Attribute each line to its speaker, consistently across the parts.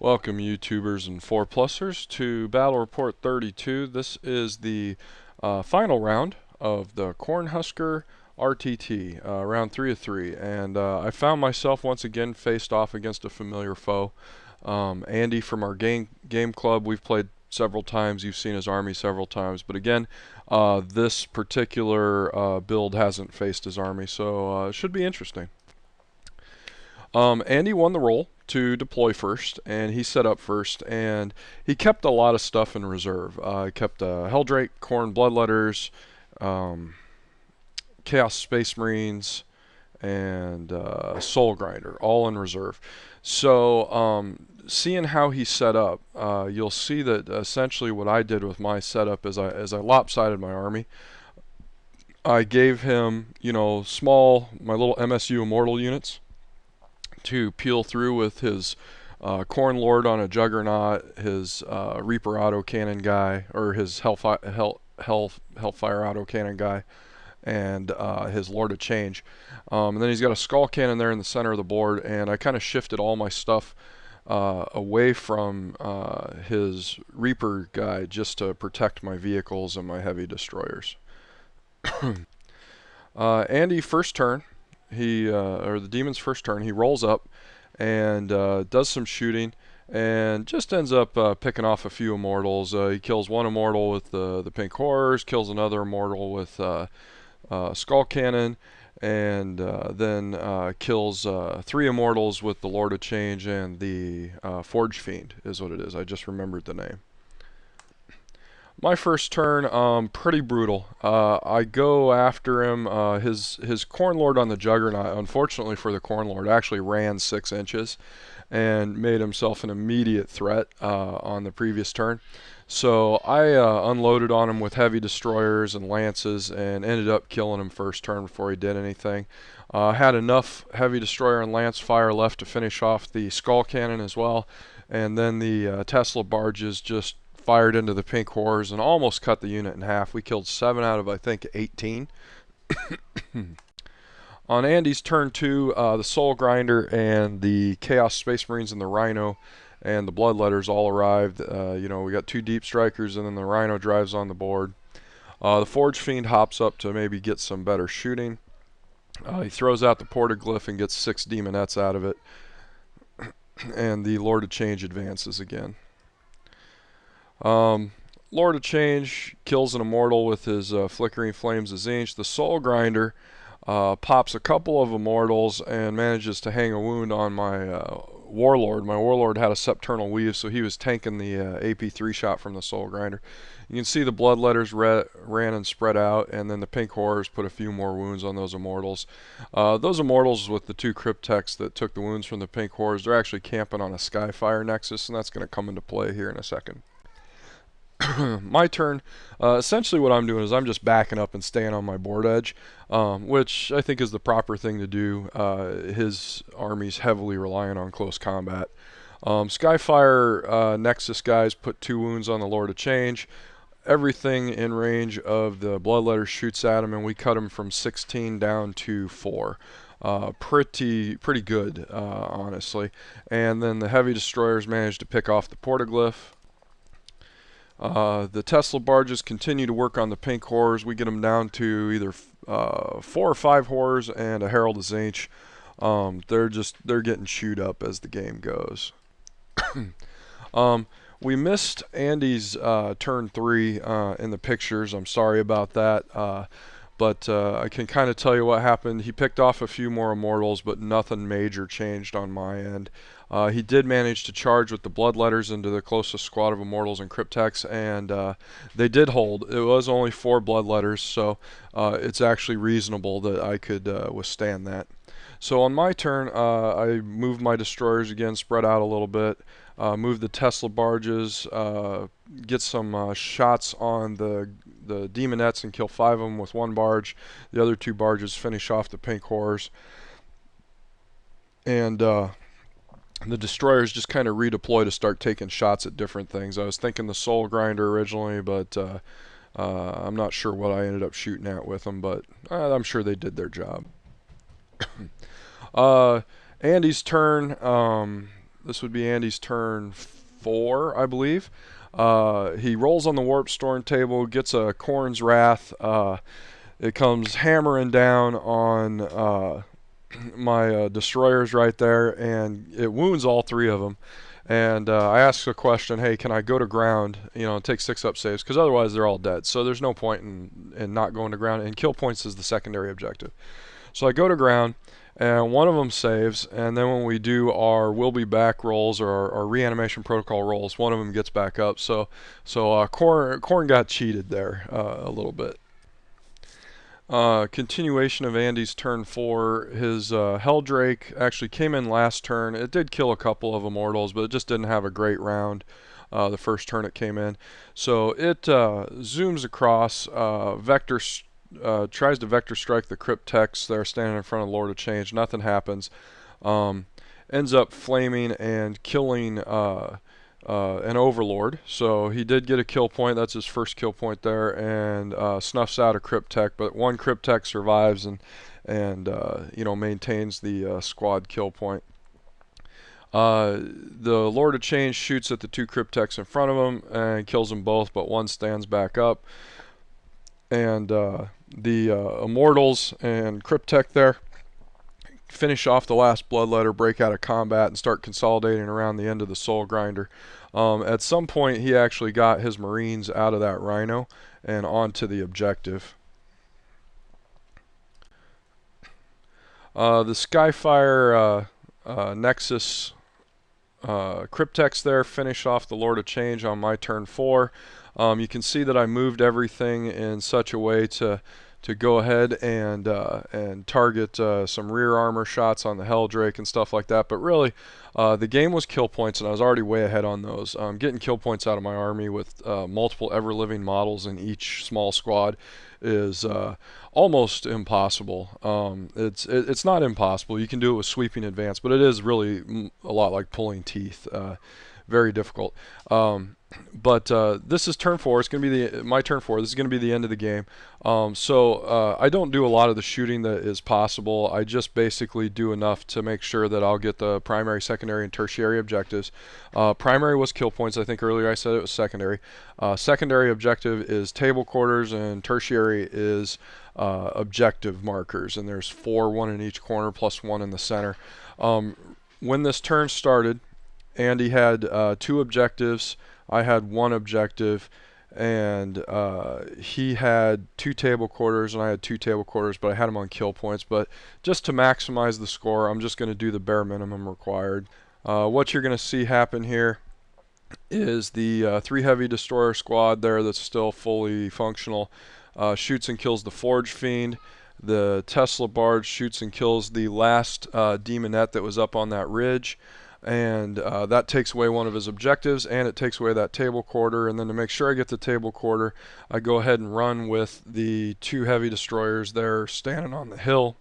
Speaker 1: Welcome YouTubers and 4-plussers to Battle Report 32. This is the final round of the Khornehusker RTT, round 3 of 3. And I found myself once again faced off against a familiar foe. Andy from our game club, we've played several times. You've seen his army several times. But again, this particular build hasn't faced his army, so it should be interesting. Andy won the roll to deploy first, and he set up first, and he kept a lot of stuff in reserve. He kept Helldrake, Khorne Bloodletters, Chaos Space Marines, and Soul Grinder, all in reserve. So seeing how he set up, you'll see that essentially what I did with my setup is I lopsided my army. I gave him, you know, my little MSU Immortal units to peel through with his Khorne Lord on a Juggernaut, his Reaper autocannon guy, or his Hellfire autocannon guy, and his Lord of Change. And then he's got a Skull Cannon there in the center of the board, and I kind of shifted all my stuff away from his Reaper guy just to protect my vehicles and my heavy destroyers. Andy, first turn, or the demon's first turn, he rolls up and does some shooting and just ends up picking off a few immortals. He kills one immortal with the pink horrors, kills another immortal with skull cannon, and then kills 3 immortals with the Lord of Change and the Forge Fiend is what it is. I just remembered the name. My first turn, pretty brutal. I go after him. His Khorne Lord on the Juggernaut, unfortunately for the Khorne Lord, actually ran 6 inches and made himself an immediate threat on the previous turn. So I unloaded on him with heavy destroyers and lances and ended up killing him first turn before he did anything. Had enough heavy destroyer and lance fire left to finish off the skull cannon as well, and then the Tesla barges just fired into the pink horrors and almost cut the unit in half. We killed 7 out of, I think, 18. On Andy's turn 2, the Soul Grinder and the Chaos Space Marines and the Rhino and the Bloodletters all arrived. You know, we got 2 Deep Strikers, and then the Rhino drives on the board. The Forge Fiend hops up to maybe get some better shooting. He throws out the Portaglyph and gets 6 Demonettes out of it. And the Lord of Change advances again. Lord of Change kills an immortal with his Flickering Flames of Tzeentch. The Soul Grinder pops a couple of immortals and manages to hang a wound on my Warlord. My Warlord had a Septernal Weave, so he was tanking the AP3 shot from the Soul Grinder. You can see the Bloodletters ran and spread out, and then the Pink Horrors put a few more wounds on those immortals. Those immortals with the 2 Cryptechs that took the wounds from the Pink Horrors, they're actually camping on a Skyfire Nexus, and that's going to come into play here in a second. My turn, essentially what I'm doing is I'm just backing up and staying on my board edge, which I think is the proper thing to do. His army's heavily reliant on close combat. Skyfire Nexus guys put 2 wounds on the Lord of Change. Everything in range of the Bloodletter shoots at him, and we cut him from 16 down to 4. Pretty good, honestly. And then the heavy destroyers managed to pick off the Portaglyph. The Tesla barges continue to work on the pink horrors. We get them down to either 4 or 5 horrors and a Herald of Tzeentch. They're getting chewed up as the game goes. We missed Andy's turn 3 in the pictures. I'm sorry about that. But I can kind of tell you what happened. He picked off a few more immortals, but nothing major changed on my end. He did manage to charge with the Bloodletters into the closest squad of immortals and Cryptechs, and they did hold. It was only 4 Bloodletters, so it's actually reasonable that I could withstand that. So on my turn, I moved my destroyers again, spread out a little bit, moved the Tesla barges, get some shots on the Demonettes and kill 5 of them with 1 barge. The other 2 barges finish off the pink horrors. And the destroyers just kind of redeploy to start taking shots at different things. I was thinking the Soul Grinder originally, but I'm not sure what I ended up shooting at with them, but I'm sure they did their job. Andy's turn, This would be Andy's turn 4, I believe. He rolls on the Warp Storm table, gets a Khorne's Wrath. It comes hammering down on my destroyers right there, and it wounds all 3 of them. And I ask the question, hey, can I go to ground, take 6-up saves, because otherwise they're all dead. So there's no point in not going to ground, and kill points is the secondary objective. So I go to ground, and one of them saves, and then when we do our We'll Be Back rolls, or our reanimation protocol rolls, one of them gets back up. So Khorne got cheated there a little bit. Continuation of Andy's turn 4. His Helldrake actually came in last turn. It did kill a couple of Immortals, but it just didn't have a great round the first turn it came in. So it zooms across, tries to Vector Strike the Cryptex. They're standing in front of Lord of Change. Nothing happens. Ends up flaming and killing an Overlord. So he did get a kill point. That's his first kill point there, and snuffs out a Cryptek. But one Cryptek survives and maintains the squad kill point. The Lord of Change shoots at the 2 Crypteks in front of him and kills them both, but one stands back up. And the Immortals and Cryptek there finish off the last Bloodletter, break out of combat, and start consolidating around the end of the Soul Grinder. At some point, he actually got his Marines out of that Rhino and onto the objective. The Skyfire Nexus Cryptex there finish off the Lord of Change on my turn 4. You can see that I moved everything in such a way to go ahead and target some rear armor shots on the Helldrake and stuff like that. But really, the game was kill points, and I was already way ahead on those. Getting kill points out of my army with multiple ever-living models in each small squad is almost impossible. It's not impossible. You can do it with sweeping advance, but it is really a lot like pulling teeth. Very difficult. But this is turn 4. It's going to be my turn 4. This is going to be the end of the game. So I don't do a lot of the shooting that is possible. I just basically do enough to make sure that I'll get the primary, secondary, and tertiary objectives. Primary was kill points. I think earlier I said it was secondary. Secondary objective is table quarters, and tertiary is objective markers. And there's 4, 1 in each corner, plus 1 in the center. When this turn started, Andy had 2 objectives. I had 1 objective, and he had 2 table quarters, and I had 2 table quarters, but I had him on kill points. But just to maximize the score, I'm just going to do the bare minimum required. What you're going to see happen here is the 3 heavy destroyer squad there that's still fully functional shoots and kills the Forge Fiend. The Tesla Barge shoots and kills the last demonette that was up on that ridge. And that takes away one of his objectives, and it takes away that table quarter. And then to make sure I get the table quarter, I go ahead and run with the 2 heavy destroyers there standing on the hill.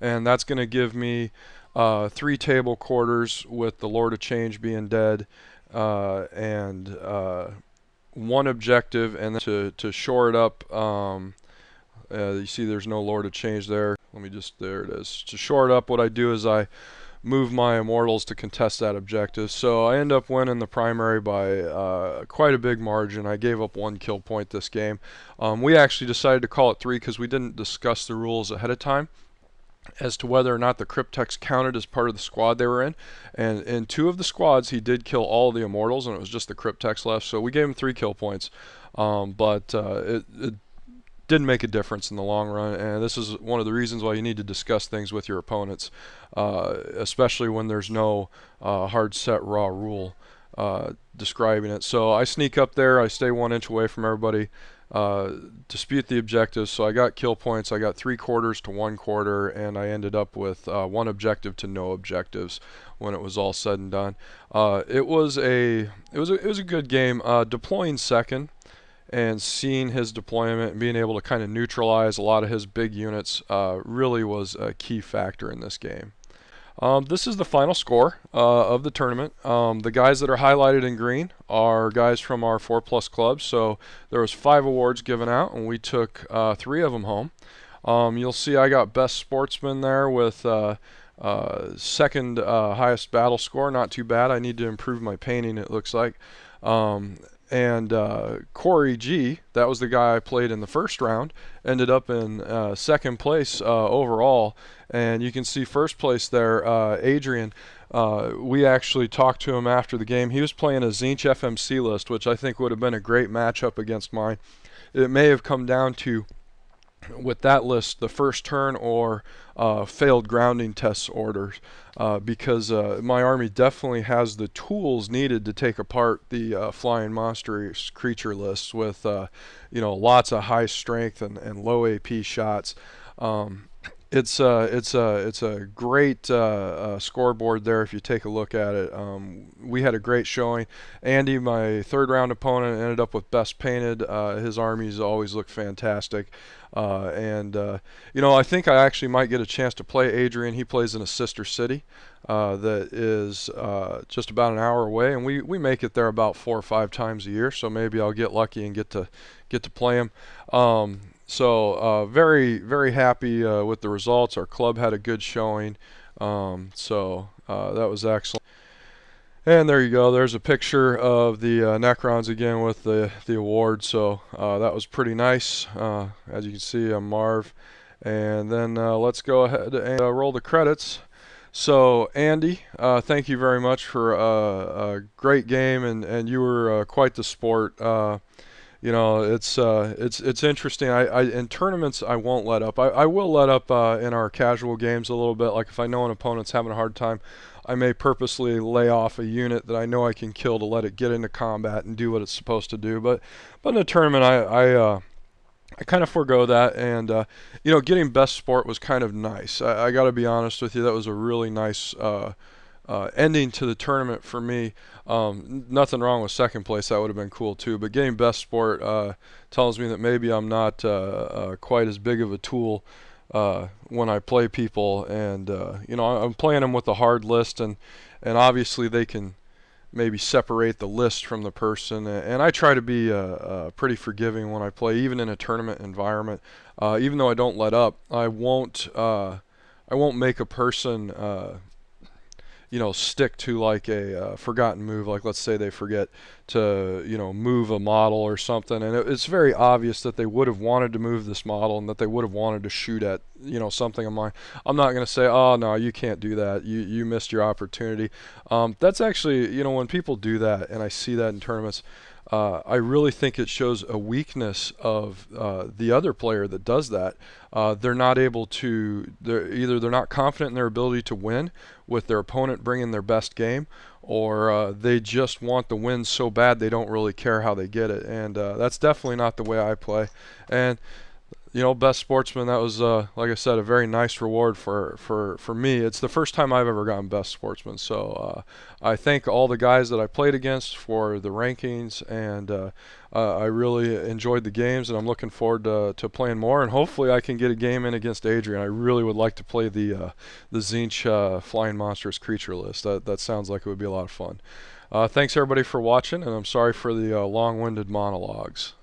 Speaker 1: And that's going to give me 3 table quarters with the Lord of Change being dead, and 1 objective. And then to shore it up, you see there's no Lord of Change there. There it is. To shore it up, what I do is I move my Immortals to contest that objective. So I end up winning the primary by quite a big margin. I gave up 1 kill point this game. We actually decided to call it 3 because we didn't discuss the rules ahead of time as to whether or not the Cryptex counted as part of the squad they were in. And in 2 of the squads, he did kill all the Immortals, and it was just the Cryptex left. So we gave him 3 kill points. But it didn't make a difference in the long run, and this is one of the reasons why you need to discuss things with your opponents, especially when there's no hard set raw rule describing it. So I sneak up there, I stay 1 inch away from everybody, dispute the objectives. So I got kill points. I got 3 quarters to 1 quarter, and I ended up with 1 objective to no objectives when it was all said and done. It was a good game. Deploying second and seeing his deployment and being able to kind of neutralize a lot of his big units really was a key factor in this game. This is the final score of the tournament. The guys that are highlighted in green are guys from our 4+ clubs. So there was 5 awards given out, and we took 3 of them home. You'll see I got Best Sportsman there with second highest battle score, not too bad. I need to improve my painting, it looks like. And Corey G, that was the guy I played in the first round, ended up in second place overall. And you can see first place there, Adrian. We actually talked to him after the game. He was playing a Tzeentch FMC list, which I think would have been a great matchup against mine. It may have come down to, with that list, the first turn or failed grounding test orders, because my army definitely has the tools needed to take apart the flying monster creature lists with lots of high strength and low AP shots. It's a great scoreboard there if you take a look at it. We had a great showing. Andy, my third round opponent, ended up with best painted. His armies always look fantastic. I think I actually might get a chance to play Adrian. He plays in a sister city that is just about an hour away, and we make it there about 4 or 5 times a year. So maybe I'll get lucky and get to play him. Very, very happy with the results. Our club had a good showing, that was excellent. And there you go. There's a picture of the Necrons again with the award. So that was pretty nice. As you can see, I'm Marv. And then let's go ahead and roll the credits. So Andy, thank you very much for a great game, and you were quite the sport. It's interesting. In tournaments I won't let up. I will let up in our casual games a little bit. Like if I know an opponent's having a hard time, I may purposely lay off a unit that I know I can kill to let it get into combat and do what it's supposed to do. But in a tournament, I kind of forego that, and getting best sport was kind of nice. I got to be honest with you, that was a really nice ending to the tournament for me. Nothing wrong with second place, that would have been cool too, but getting best sport tells me that maybe I'm not quite as big of a tool when I play people, and I'm playing them with a hard list, and obviously they can maybe separate the list from the person, and I try to be pretty forgiving when I play, even in a tournament environment. Even though I don't let up, I won't make a person stick to like a forgotten move. Like let's say they forget to move a model or something, and it's very obvious that they would have wanted to move this model and that they would have wanted to shoot at something of mine. I'm not going to say, oh no, you can't do that, you missed your opportunity. That's actually, when people do that, and I see that in tournaments, I really think it shows a weakness of the other player that does that. They're not able to, they're not confident in their ability to win with their opponent bringing their best game, or they just want the win so bad they don't really care how they get it. And that's definitely not the way I play. And best sportsman, that was like I said, a very nice reward for me. It's the first time I've ever gotten best sportsman, so I thank all the guys that I played against for the rankings, and I really enjoyed the games, and I'm looking forward to playing more, and hopefully I can get a game in against Adrian. I really would like to play the Tzeentch Flying Monstrous Creature list. That sounds like it would be a lot of fun. Thanks everybody for watching, and I'm sorry for the long-winded monologues.